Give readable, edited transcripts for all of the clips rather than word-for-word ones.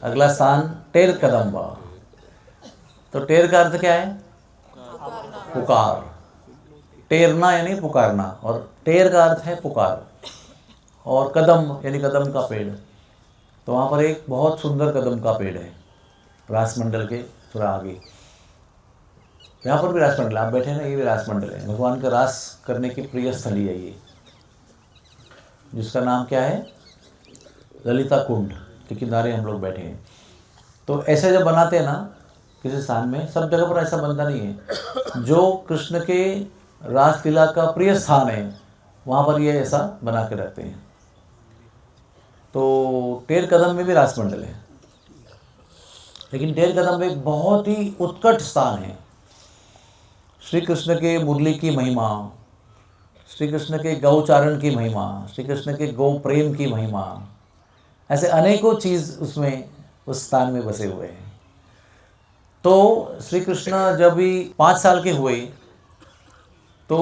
अगला स्थान टेर कदम्बा। तो टेर का अर्थ क्या है? पुकार। टेरना यानी पुकारना, और टेर का अर्थ है पुकार, और कदम यानी कदम का पेड़। तो वहाँ पर एक बहुत सुंदर कदम का पेड़ है, रासमंडल के थोड़ा आगे। यहाँ पर भी रासमंडल, आप बैठे ना, ये भी रासमंडल है। भगवान का रास करने की प्रिय स्थली है ये, जिसका नाम क्या है? ललिता कुंड के किनारे हम लोग बैठे हैं। तो ऐसे जब बनाते हैं ना किसी स्थान में, सब जगह पर ऐसा बनता नहीं है। जो कृष्ण के रासलीला का प्रिय स्थान है वहाँ पर ये ऐसा बना के रखते हैं। तो टेर कदम में भी रासमंडल है, लेकिन टेर कदम एक बहुत ही उत्कट स्थान है। श्री कृष्ण के मुरली की महिमा, श्री कृष्ण के गौचारण की महिमा, श्री कृष्ण के गौ प्रेम की महिमा, ऐसे अनेकों चीज़ उसमें उस स्थान में बसे हुए हैं। तो श्री कृष्ण जब भी 5 साल के हुए तो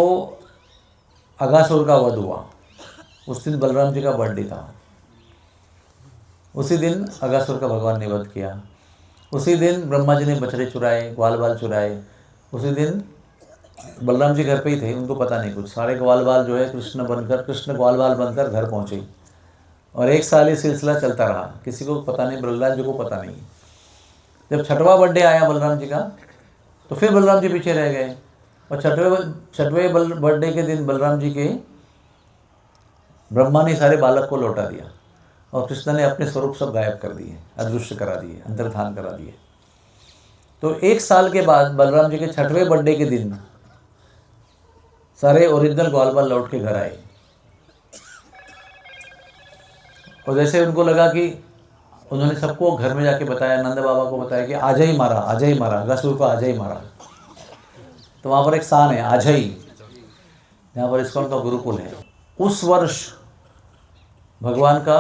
अगासुर का वध हुआ। उस दिन बलराम जी का बर्थडे था। उसी दिन अगासुर का भगवान ने वध किया। उसी दिन ब्रह्मा जी ने बछड़े चुराए, ग्वाल बाल चुराए। उसी दिन बलराम जी घर पे ही थे, उनको पता नहीं कुछ। सारे ग्वाल बाल जो है कृष्ण ग्वाल बाल बनकर घर पहुँचे, और 1 साल ये सिलसिला चलता रहा। किसी को पता नहीं, बलराम जी को पता नहीं। जब 6वां बर्थडे आया बलराम जी का, तो फिर बलराम जी पीछे रह गए, और 6वें बर्थडे के दिन बलराम जी के ब्रह्मा ने सारे बालक को लौटा दिया, और कृष्ण ने अपने स्वरूप सब गायब कर दिए, अदृश्य करा दिए, अंतर्धान करा दिए। तो 1 साल के बाद बलराम जी के 6वें बर्थडे के दिन सारे ओरिजिनल ग्वाल बाल लौट के घर आए। और जैसे उनको लगा कि उन्होंने सबको घर में जाके बताया, नंद बाबा को बताया कि आज ही मारा, अगासुर को आज ही मारा। तो वहाँ पर एक स्थान है आजही, जहाँ पर इस्कॉन का गुरुकुल है। उस वर्ष भगवान का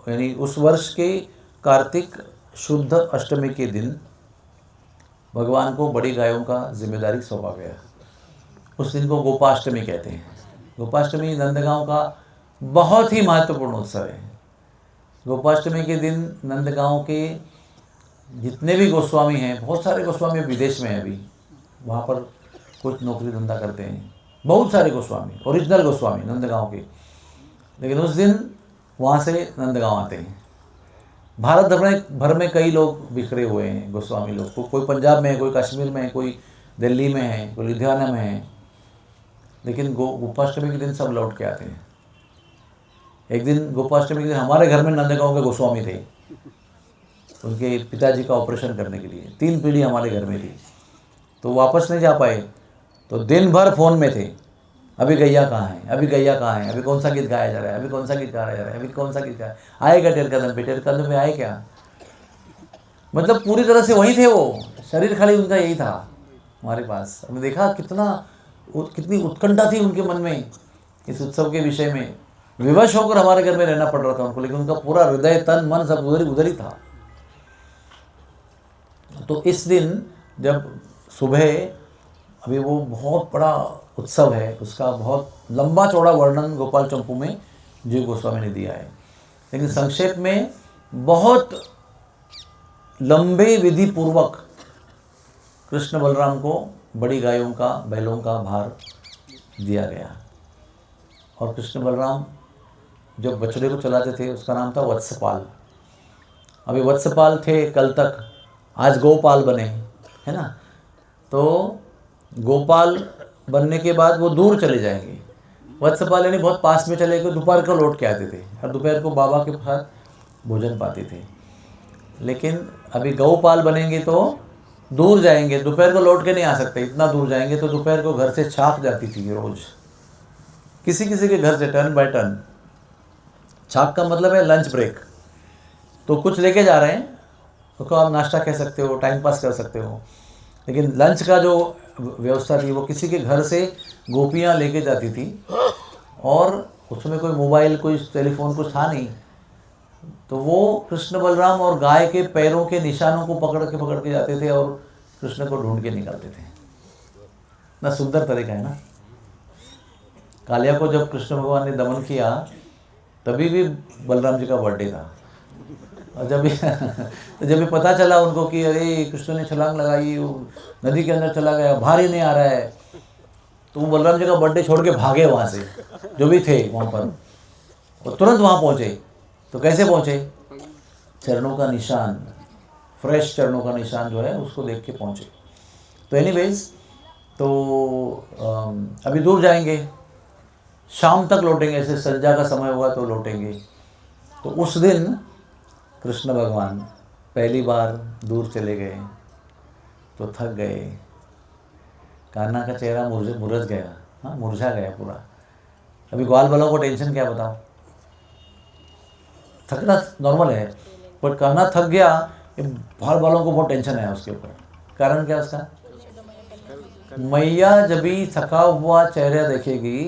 यानी उस वर्ष के कार्तिक शुद्ध अष्टमी के दिन भगवान को बड़ी गायों का जिम्मेदारी सौंपा गया। उस दिन को गोपाष्टमी कहते हैं। गोपाष्टमी नंदगांव का बहुत ही महत्वपूर्ण उत्सव है। गोपाष्टमी के दिन नंदगांव के जितने भी गोस्वामी हैं, बहुत सारे गोस्वामी विदेश में हैं अभी, वहाँ पर कुछ नौकरी धंधा करते हैं, बहुत सारे गोस्वामी, ओरिजिनल गोस्वामी नंदगांव के। लेकिन उस दिन वहाँ से नंदगांव आते हैं। भारत भर में कई लोग बिखरे हुए हैं गोस्वामी लोग। कोई पंजाब में है, कोई कश्मीर में है, कोई दिल्ली में है, कोई लुधियाना में है। लेकिन गोपाष्टमी के दिन सब लौट के आते हैं। एक दिन गोपाष्टमी के दिन हमारे घर में नंदगांव के गोस्वामी थे, उनके पिताजी का ऑपरेशन करने के लिए 3 पीढ़ी हमारे घर में थी, तो वापस नहीं जा पाए। तो दिन भर फ़ोन में थे, अभी गैया कहाँ है, अभी गैया कहाँ है, अभी कौन सा गीत गाया जा रहा है, अभी कौन सा गीत गाया जा रहा है, अभी कौन सा गीत गाया आएगा टेर कदम पे, टेर कदम पे आए क्या। मतलब पूरी तरह से वही थे वो, शरीर खाली उनका यही था हमारे पास। हमने देखा कितनी उत्कंठा थी उनके मन में इस उत्सव के विषय में। विवश होकर हमारे घर में रहना पड़ रहा था उनको, लेकिन उनका पूरा हृदय तन मन सब उधर ही था। तो इस दिन जब सुबह, अभी वो बहुत बड़ा उत्सव है, उसका बहुत लंबा चौड़ा वर्णन गोपाल चंपू में जीव गोस्वामी ने दिया है। लेकिन संक्षेप में बहुत लंबे विधि पूर्वक कृष्ण बलराम को बड़ी गायों का, बैलों का भार दिया गया। और कृष्ण बलराम जो बछड़े को चलाते थे उसका नाम था वत्सपाल। अभी वत्सपाल थे कल तक, आज गोपाल बने, है ना। तो गोपाल बनने के बाद वो दूर चले जाएंगे। वत्सपाल यानी बहुत पास में चले गए, दोपहर को लौट के आते थे, और दोपहर को बाबा के साथ भोजन पाते थे। लेकिन अभी गौपाल बनेंगे तो दूर जाएंगे, दोपहर को लौट के नहीं आ सकते, इतना दूर जाएंगे। तो दोपहर को घर से छाप जाती थी रोज़, किसी किसी के घर से टर्न बाय टर्न। छाप का मतलब है लंच ब्रेक। तो कुछ लेके जा रहे हैं, उसको आप नाश्ता कह सकते हो, टाइम पास कर सकते हो। लेकिन लंच का जो व्यवस्था थी वो किसी के घर से गोपियाँ लेके जाती थी, और उसमें कोई मोबाइल, कोई टेलीफोन कुछ था नहीं। तो वो कृष्ण बलराम और गाय के पैरों के निशानों को पकड़ के जाते थे, और कृष्ण को ढूंढ के निकालते थे। ना सुंदर तरीका है ना। कालिया को जब कृष्ण भगवान ने दमन किया, तभी भी बलराम जी का बर्थडे था। और जब तो जब भी पता चला उनको कि अरे कृष्ण ने छलांग लगाई, वो नदी के अंदर चला गया, बाहर ही नहीं आ रहा है, तो वो बलराम जी का बर्थडे छोड़ के भागे वहाँ से, जो भी थे वहाँ पर, और तुरंत वहाँ पहुँचे। तो कैसे पहुँचे? चरणों का निशान, फ्रेश चरणों का निशान जो है उसको देख के पहुँचे। तो एनीवेज, तो अभी दूर जाएंगे, शाम तक लौटेंगे, ऐसे संध्या का समय होगा तो लौटेंगे। तो उस दिन कृष्ण भगवान पहली बार दूर चले गए तो थक गए, कान्हा का चेहरा मुरझ गया, हाँ मुरझा गया पूरा। अभी ग्वाल वालों को टेंशन क्या बताओ, थकना नॉर्मल है, पर कान्हा थक गया, बाल वालों को बहुत टेंशन है उसके ऊपर। कारण क्या उसका? मैया जब भी थका हुआ चेहरा देखेगी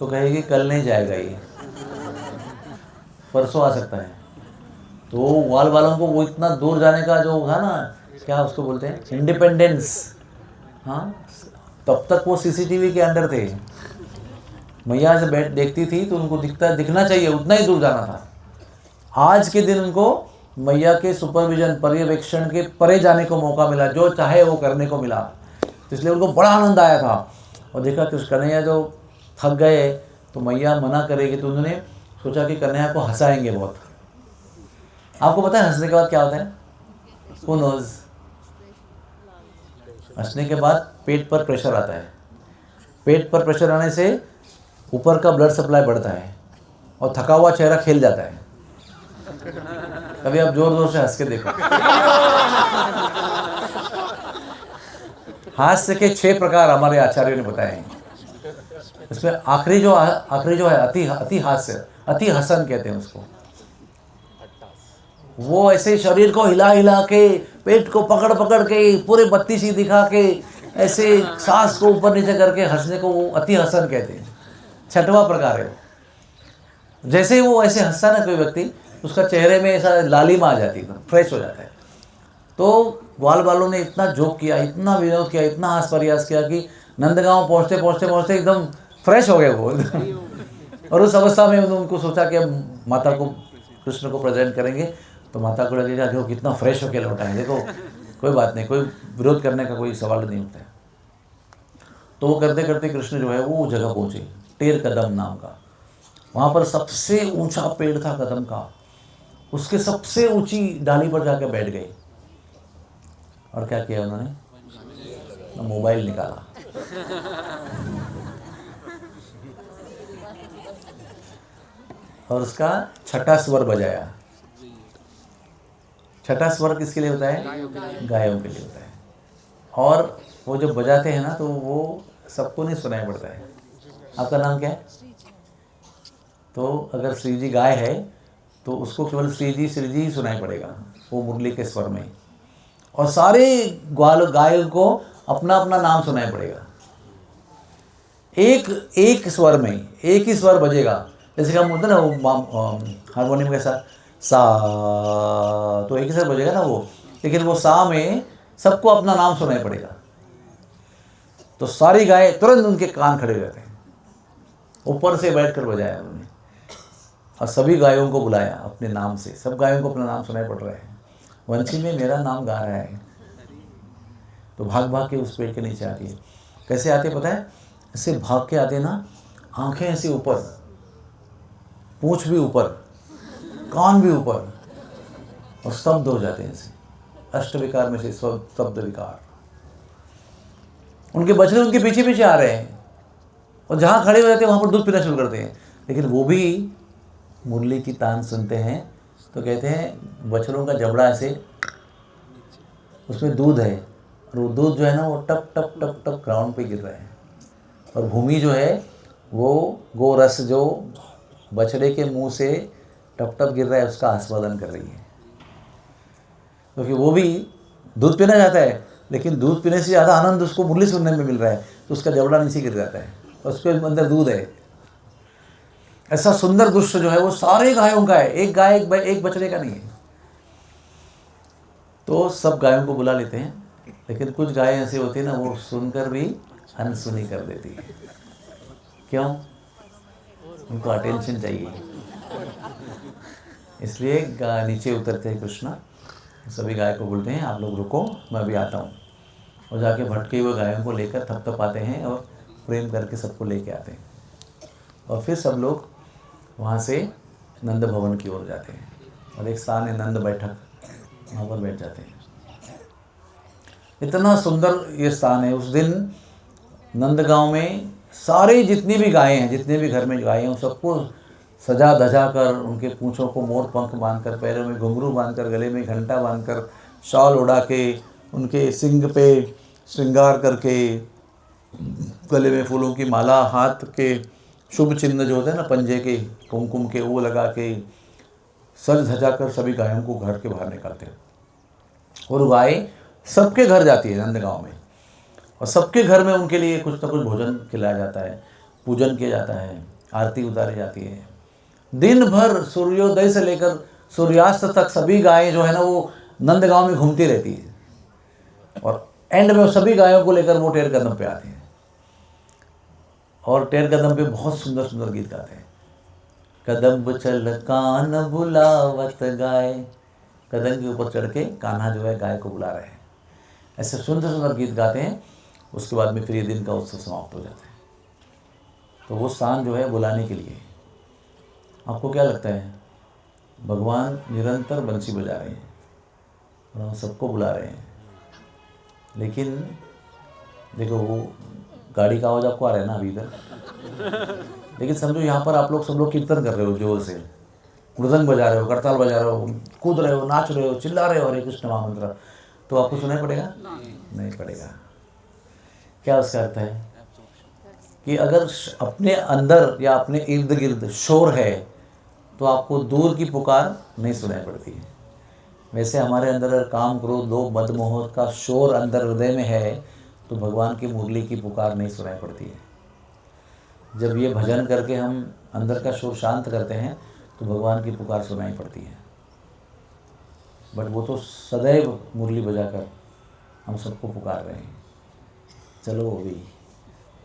तो कहेगी कल नहीं जाएगा ये, परसों आ सकता है। तो वाल वालों को वो इतना दूर जाने का जो था ना, क्या उसको बोलते हैं, इंडिपेंडेंस, हाँ, तब तक वो सीसीटीवी के अंडर थे। मैया से बैठ देखती थी तो उनको दिखना चाहिए, उतना ही दूर जाना था। आज के दिन उनको मैया के सुपरविजन, पर्यवेक्षण के परे जाने को मौका मिला, जो चाहे वो करने को मिला, तो इसलिए उनको बड़ा आनंद आया था। और देखा कि उस कन्हैया जो थक गए तो मैया मना करेगी, तो उन्होंने सोचा कि कन्हैया को हंसाएंगे बहुत। आपको पता है हंसने के बाद क्या होता है? Who knows? हंसने के बाद पेट पर प्रेशर आता है, पेट पर प्रेशर आने से ऊपर का ब्लड सप्लाई बढ़ता है और थका हुआ चेहरा खेल जाता है। कभी आप जोर जोर से हंस के देखो। हास्य के 6 प्रकार हमारे आचार्यों ने बताए हैं। इसमें आखिरी जो है अति हास्य, अति हसन कहते हैं उसको। वो ऐसे शरीर को हिला हिला के, पेट को पकड़ पकड़ के, पूरे बत्ती सी दिखा के, ऐसे सांस को ऊपर नीचे करके हंसने को वो अति हसन कहते हैं। 6वां प्रकार है। जैसे ही वो ऐसे हंसता ना कोई व्यक्ति, उसका चेहरे में ऐसा लालिमा आ जाती है, फ्रेश हो जाता है। तो ग्वाल वालों ने इतना जोक किया, इतना विनोद किया, इतना हास प्रयास किया कि नंदगांव पहुँचते एकदम फ्रेश हो गए वो। और उस अवस्था में उनको सोचा कि अब माता को, कृष्ण को प्रेजेंट करेंगे, तो माता को लगेगा देखो कितना फ्रेश होकर लौटा है, देखो कोई बात नहीं, कोई विरोध करने का कोई सवाल नहीं होता है। तो वो करते करते कृष्ण जो है वो जगह पहुँचे, टेर कदम नाम का। वहाँ पर सबसे ऊंचा पेड़ था कदम का, उसके सबसे ऊंची डाली पर जाकर बैठ गए। और क्या किया उन्होंने? मोबाइल निकाला, और उसका 6ठा स्वर बजाया। 6ठा स्वर किसके लिए होता है? गायों के लिए होता है। और वो जब बजाते हैं ना तो वो सबको नहीं सुनाई पड़ता है। आपका नाम क्या है? तो अगर श्री जी गाय है तो उसको केवल श्री जी ही सुनाई पड़ेगा, वो मुरली के स्वर में। और सारे गायों को अपना अपना नाम सुनाई पड़ेगा। एक स्वर में एक ही स्वर बजेगा। जैसे कि हम बोलते हैं ना वो हारमोनियम के साथ सा, तो एक ही स्वर बजेगा ना वो, लेकिन वो सा में सबको अपना नाम सुनाई पड़ेगा। तो सारी गाय तुरंत उनके कान खड़े हो जाते हैं। ऊपर से बैठकर बजाया उन्होंने और सभी गायों को बुलाया अपने नाम से। सब गायों को अपना नाम सुनाई पड़ रहा है। वंशी में मेरा नाम गा रहा है। तो भाग भाग के उस पेड़ के नीचे आती है। कैसे आते पता है? ऐसे भाग के आते ना, आंखें ऐसे ऊपर, पूंछ भी ऊपर, कान भी ऊपर, और स्तब्ध हो जाते हैं ऐसे। अष्टविकार में से स्तब्ध विकार। उनके बछड़े उनके पीछे पीछे आ रहे हैं और जहाँ खड़े हो जाते हैं वहाँ पर दूध पीना शुरू करते हैं। लेकिन वो भी मुरली की तान सुनते हैं तो कहते हैं बछड़ों का जबड़ा ऐसे, उसमें दूध है, और वो दूध जो है ना वो टप टप टप टप ग्राउंड पे गिर रहा है। और भूमि जो है वो गोरस जो बछड़े के मुंह से टप टप गिर रहा है उसका आस्वादन कर रही है। क्योंकि वो भी दूध पीना चाहता है, लेकिन दूध पीने से ज़्यादा आनंद उसको मुरली सुनने में मिल रहा है, तो उसका जबड़ा नीचे गिर जाता है और उसके अंदर दूध है। ऐसा सुंदर दृश्य जो है वो सारे गायों का है, एक गाय एक बछड़े का नहीं है। तो सब गायों को बुला लेते हैं, लेकिन कुछ गायें ऐसी होती है ना, वो सुनकर भी अनसुनी कर देती है। क्यों? उनको अटेंशन चाहिए। इसलिए नीचे उतरते हैं कृष्ण, सभी गाय को बोलते हैं आप लोग रुको, मैं भी आता हूँ। और जाके भटके हुए गायों को लेकर थपथपाते हैं और प्रेम करके सबको लेके आते हैं। और फिर सब लोग वहाँ से नंद भवन की ओर जाते हैं और एक स्थान है नंद बैठक, वहाँ पर बैठ जाते हैं। इतना सुंदर ये स्थान है। उस दिन नंदगांव में सारे जितनी भी गायें हैं, जितने भी घर में गायें हैं, सबको सजा धजा कर, उनके पूँछों को मोर पंख बांधकर, पैरों में घुंघरू बांधकर, गले में घंटा बांधकर, शॉल उड़ा के, उनके सिंग पे श्रृंगार करके, गले में फूलों की माला, हाथ के शुभ चिन्ह जो होते हैं ना पंजे के, कुमकुम के, वो लगा के सज धजा कर सभी गायों को घर के बाहर निकालते हैं। और गाय सबके घर जाती है नंदगांव में, और सबके घर में उनके लिए कुछ ना कुछ भोजन खिलाया जाता है, पूजन किया जाता है, आरती उतारी जाती है। दिन भर सूर्योदय से लेकर सूर्यास्त तक सभी गायें जो है ना वो नंदगांव में घूमती रहती है, और एंड में सभी गायों को लेकर वो टेर कदम पे आते हैं। और टेर कदम पे बहुत सुंदर सुंदर गीत गाते हैं। कदम चल कान बुलावत गाय, कदम के ऊपर चढ़ के कान्हा जो है गाय को बुला रहे हैं। ऐसे सुंदर सुंदर गीत गाते हैं। उसके बाद में फिर ये दिन का उत्सव समाप्त हो जाता है। तो वो स्थान जो है बुलाने के लिए, आपको क्या लगता है? भगवान निरंतर बंसी बजा रहे हैं और हम सबको बुला रहे हैं। लेकिन देखो वो गाड़ी का आवाज़ आपको आ रहा है ना अभी इधर, लेकिन समझो यहाँ पर आप लोग सब लोग कीर्तन कर रहे हो, जोर से मृदंग बजा रहे हो, करताल बजा रहे हो, कूद रहे हो, नाच रहे हो, चिल्ला रहे हो हरे कृष्ण महामंत्र, तो आपको सुनाई पड़ेगा? नहीं पड़ेगा। क्या उसका अर्थ है कि अगर अपने अंदर या अपने इर्द गिर्द शोर है तो आपको दूर की पुकार नहीं सुनाई पड़ती है। वैसे हमारे अंदर अगर काम, क्रोध, लोभ, मद, मोह का शोर अंदर हृदय में है तो भगवान की मुरली की पुकार नहीं सुनाई पड़ती है। जब ये भजन करके हम अंदर का शोर शांत करते हैं तो भगवान की पुकार सुनाई पड़ती है। बट वो तो सदैव मुरली बजाकर हम सबको पुकार रहे हैं। चलो अभी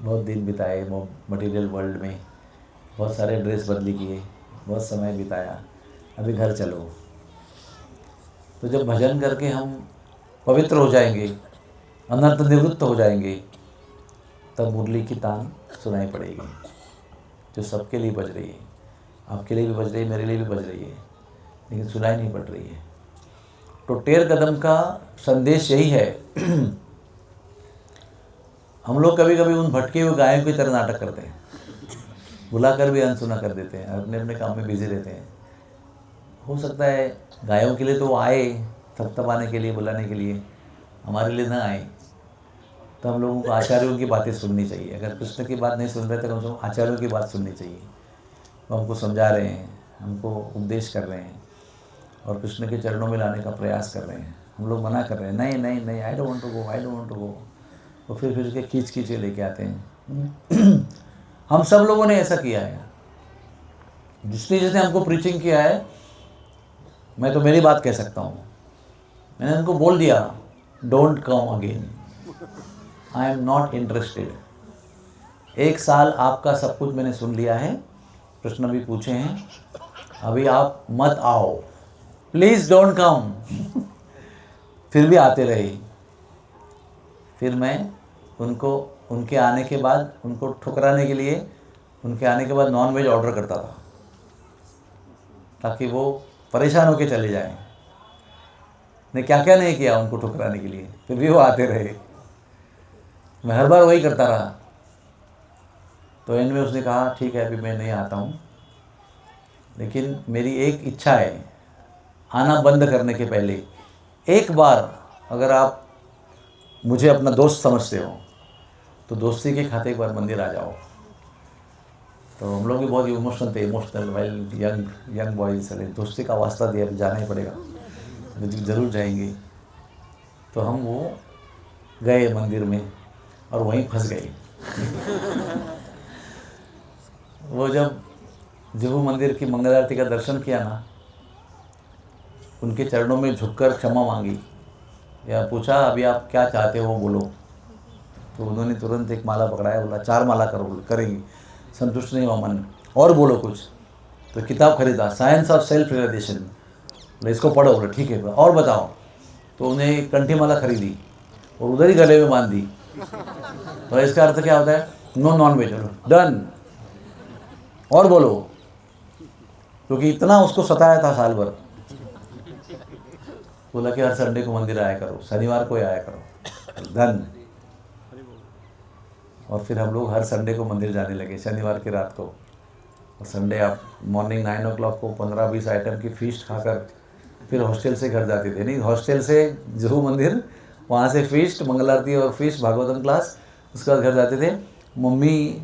बहुत दिन बिताए मटेरियल वर्ल्ड में, बहुत सारे ड्रेस बदली किए, बहुत समय बिताया, अभी घर चलो। तो जब भजन करके हम पवित्र हो जाएंगे, अनर्थ निवृत्त हो जाएंगे, तब मुरली की तान सुनाई पड़ेगी, जो सबके लिए बज रही है। आपके लिए भी बज रही है, मेरे लिए भी बज रही है, लेकिन सुनाई नहीं पड़ रही है। तो टेर कदम का संदेश यही है। हम लोग कभी कभी उन भटके हुए गायों की तरह नाटक करते हैं, बुलाकर भी अनसुना कर देते हैं, अपने अपने काम में बिजी रहते हैं। हो सकता है गायों के लिए तो वो आए थपथपाने के लिए, बुलाने के लिए, हमारे लिए ना आए। तो हम लोगों को आचार्यों की बातें सुननी चाहिए। अगर कृष्ण की बात नहीं सुन रहे तो कम से कम आचार्यों की बात सुननी चाहिए। वो हमको समझा रहे हैं, हमको उपदेश कर रहे हैं और कृष्ण के चरणों में लाने का प्रयास कर रहे हैं। हम लोग मना कर रहे हैं, नहीं नहीं नहीं, I don't want to go, I don't want to go. तो फिर के खींच खींचे लेके आते हैं। हम सब लोगों ने ऐसा किया है। जिसने हमको प्रीचिंग किया है, मैं तो मेरी बात कह सकता हूँ, मैंने उनको बोल दिया don't come again, I am not interested. 1 साल आपका सब कुछ मैंने सुन लिया है, प्रश्न भी पूछे हैं, अभी आप मत आओ, प्लीज़ डोंट कम। फिर भी आते रहे। फिर मैं उनको उनके आने के बाद, उनको ठुकराने के लिए उनके आने के बाद नॉन वेज ऑर्डर करता था, ताकि वो परेशान होके चले जाएं। ने क्या क्या नहीं किया उनको ठुकराने के लिए, फिर भी वो आते रहे। मैं हर बार वही करता रहा। तो एंड में उसने कहा ठीक है अभी मैं नहीं आता हूँ, लेकिन मेरी एक इच्छा है, आना बंद करने के पहले एक बार अगर आप मुझे अपना दोस्त समझते हो तो दोस्ती के खाते एक बार मंदिर आ जाओ। तो हम लोग भी बहुत इमोशनल थे, इमोशनल वाइल यंग बॉयज, चले दोस्ती का वास्ता दिया, जाना ही पड़ेगा, ज़रूर जाएंगे। तो हम वो गए मंदिर में और वहीं फंस गए। वो जब जिहू मंदिर की मंगल आरती का दर्शन किया ना, उनके चरणों में झुककर क्षमा मांगी या पूछा अभी आप क्या चाहते हो बोलो, तो उन्होंने तुरंत एक माला पकड़ाया, बोला 4 माला करो, करेंगी। संतुष्ट नहीं हुआ मन, और बोलो कुछ। तो किताब खरीदा, साइंस ऑफ सेल्फ रियलाइजेशन, बोले इसको पढ़ो। बोले ठीक है, और बताओ। तो उन्हें कंठी माला खरीदी और उधर ही गले में बांध दी। तो इसका अर्थ क्या होता है? No non veg. डन, और बोलो, क्योंकि इतना उसको सताया था साल भर। बोला कि हर संडे को मंदिर आया करो, शनिवार को आया करो। धन। और फिर हम लोग हर संडे को मंदिर जाने लगे, शनिवार की रात को। और संडे आप मॉर्निंग 9 o'clock को 15-20 आइटम की फीस्ट खाकर फिर हॉस्टल से घर जाते थे। नहीं, हॉस्टल से जुहू मंदिर, वहाँ से फीस्ट, मंगल आरती और फीस्ट, भागवतम क्लास, उसके बाद घर जाते थे। मम्मी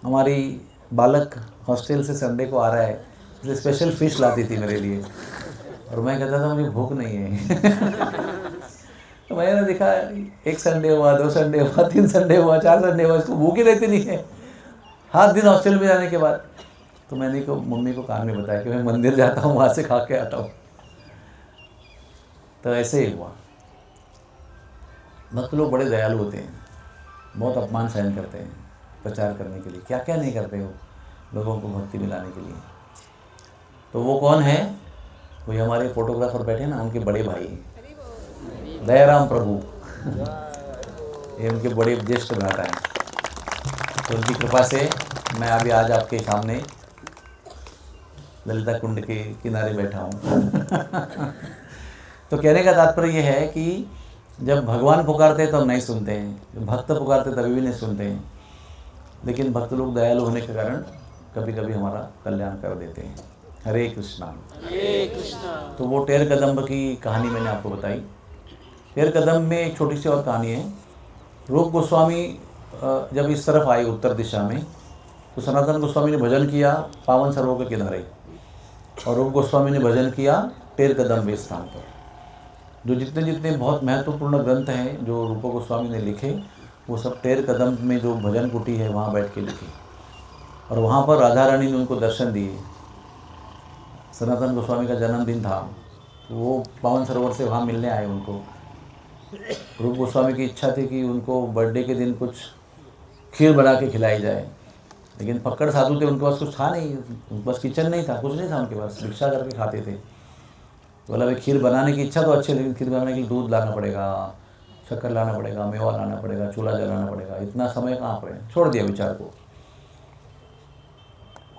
हमारी, बालक हॉस्टल से संडे को आ रहा है, इसलिए स्पेशल फिश लाती थी मेरे लिए। और मैं कहता था मुझे भूख नहीं है। तो मैंने देखा 1 संडे हुआ, 2 संडे हुआ, 3 संडे हुआ, 4 संडे हुआ, इसको भूख ही रहती नहीं है 7 दिन हॉस्टल में जाने के बाद। तो मैंने मम्मी को कान में बताया कि मैं मंदिर जाता हूँ, वहाँ से खा के आता हूँ। तो ऐसे ही हुआ। भक्त लोग बड़े दयालु होते हैं, बहुत अपमान सहन करते हैं प्रचार करने के लिए, क्या क्या नहीं करते हो लोगों को भक्ति में लाने के लिए। तो वो कौन है? वही हमारे फोटोग्राफर बैठे ना, उनके बड़े भाई दयाराम प्रभु, ये उनके बड़े ज्येष्ठ भ्राता हैं। तो उनकी कृपा से मैं अभी आज आपके सामने ललिता कुंड के किनारे बैठा हूँ। तो कहने का तात्पर्य ये है कि जब भगवान पुकारते हैं तो हम नहीं सुनते हैं, जब भक्त पुकारते तभी भी नहीं सुनते हैं, लेकिन भक्त लोग दयालु होने के कारण कभी कभी हमारा कल्याण कर देते हैं। हरे कृष्णा, हरे कृष्णा। तो वो टेर कदम्ब की कहानी मैंने आपको बताई। टेर कदम्ब में एक छोटी सी और कहानी है। रूप गोस्वामी जब इस तरफ आए उत्तर दिशा में, तो सनातन गोस्वामी ने भजन किया पावन सरोवर के किनारे, और रूप गोस्वामी ने भजन किया टेर कदम्ब स्थान पर। जो जितने जितने बहुत महत्वपूर्ण ग्रंथ हैं जो रूप गोस्वामी ने लिखे, वो सब टेर कदम्ब में जो भजन कुटी है वहाँ बैठ के लिखे। और वहाँ पर राधा रानी ने उनको दर्शन दिए। सनातन गोस्वामी का जन्मदिन था, वो पावन सरोवर से वहाँ मिलने आए उनको। रूप गोस्वामी की इच्छा थी कि उनको बर्थडे के दिन कुछ खीर बना के खिलाई जाए, लेकिन पक्कड़ साधु थे, उनके पास कुछ था नहीं, बस किचन नहीं था, कुछ नहीं था उनके पास, भिक्षा करके खाते थे। तो बोला भाई खीर बनाने की इच्छा तो अच्छी, लेकिन खीर बनाने के लिए दूध लाना पड़ेगा, शक्कर लाना पड़ेगा, मेवा लाना पड़ेगा, चूल्हा जलाना पड़ेगा, इतना समय कहाँ पर है। छोड़ दिया विचार को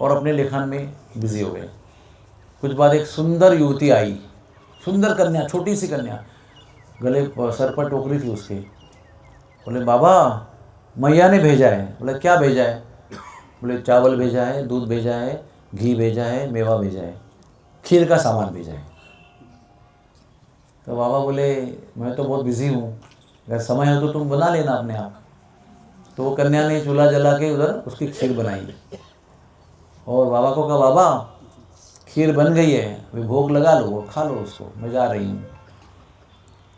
और अपने लेखन में बिजी हो गए। कुछ बाद एक सुंदर युवती आई, सुंदर कन्या, छोटी सी कन्या, गले सर पर टोकरी थी उसके। बोले बाबा मैया ने भेजा है। बोले क्या भेजा है? बोले चावल भेजा है, दूध भेजा है, घी भेजा है, मेवा भेजा है, खीर का सामान भेजा है। तो बाबा बोले मैं तो बहुत बिजी हूँ, अगर समय हो तो तुम बना लेना अपने आप। तो वो कन्या ने चूल्हा जला के उधर उसकी खीर बनाई और बाबा को कहा बाबा खीर बन गई है, अभी भोग लगा लो, वो खा लो उसको, मैं जा रही हूँ।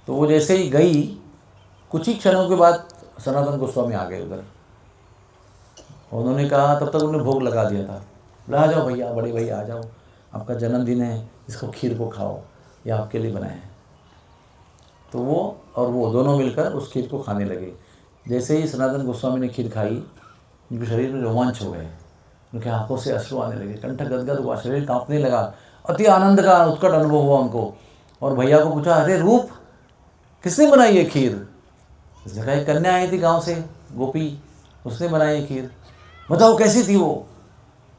तो वो जैसे ही गई, कुछ ही क्षणों के बाद सनातन गोस्वामी आ गए उधर। उन्होंने कहा, तब तक उन्होंने भोग लगा दिया था, बोले आ जाओ भैया, बड़े भैया आ जाओ, आपका जन्मदिन है, इसको खीर को खाओ, ये आपके लिए बनाया है। तो वो और वो दोनों मिलकर उस खीर को खाने लगे। जैसे ही सनातन गोस्वामी ने खीर खाई, उनके शरीर में रोमांच हो गए, उनके आंखों से अश्रु आने लगे, कंठ गदगद हुआ, शरीर कांपने लगा, अति आनंद का उत्कट अनुभव हुआ उनको। और भैया को पूछा, अरे रूप किसने बनाई ये खीर? उसने कहा एक कन्या आई थी गांव से, गोपी, उसने बनाई ये खीर, बताओ कैसी थी वो?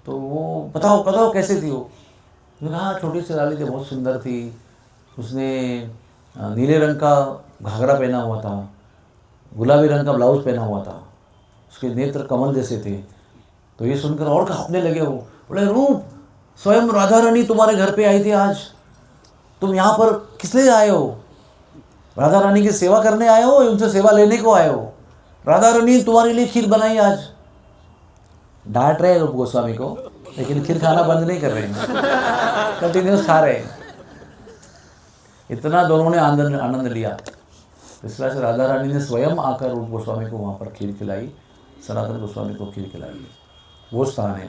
तो वो बताओ कैसे थी वो? उसने कहा छोटी सी लाली थी, बहुत सुंदर थी, उसने नीले रंग का घाघरा पहना हुआ था, गुलाबी रंग का ब्लाउज पहना हुआ था, उसके नेत्र कमल जैसे थे। तो ये सुनकर और कांपने लगे वो। बोले रूप स्वयं राधा रानी तुम्हारे घर पे आई थी आज, तुम यहाँ पर किस लिए आए हो? राधा रानी की सेवा करने आए हो या उनसे सेवा लेने को आए हो? राधा रानी तुम्हारे लिए खीर बनाई आज। डांट रहे रूप गोस्वामी को, लेकिन खीर खाना बंद नहीं कर रहे हैं, कंटिन्यूस खा रहे हैं। इतना दोनों ने आनंद लिया। इस तरह से राधा रानी ने स्वयं आकर रूप गोस्वामी को वहाँ पर खीर खिलाई, सनातन गोस्वामी को खीर खिलाई। वो स्थान है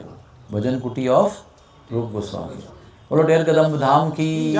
भजन कुटी ऑफ रूप गोस्वामी। बोलो टेर कदम्ब धाम की।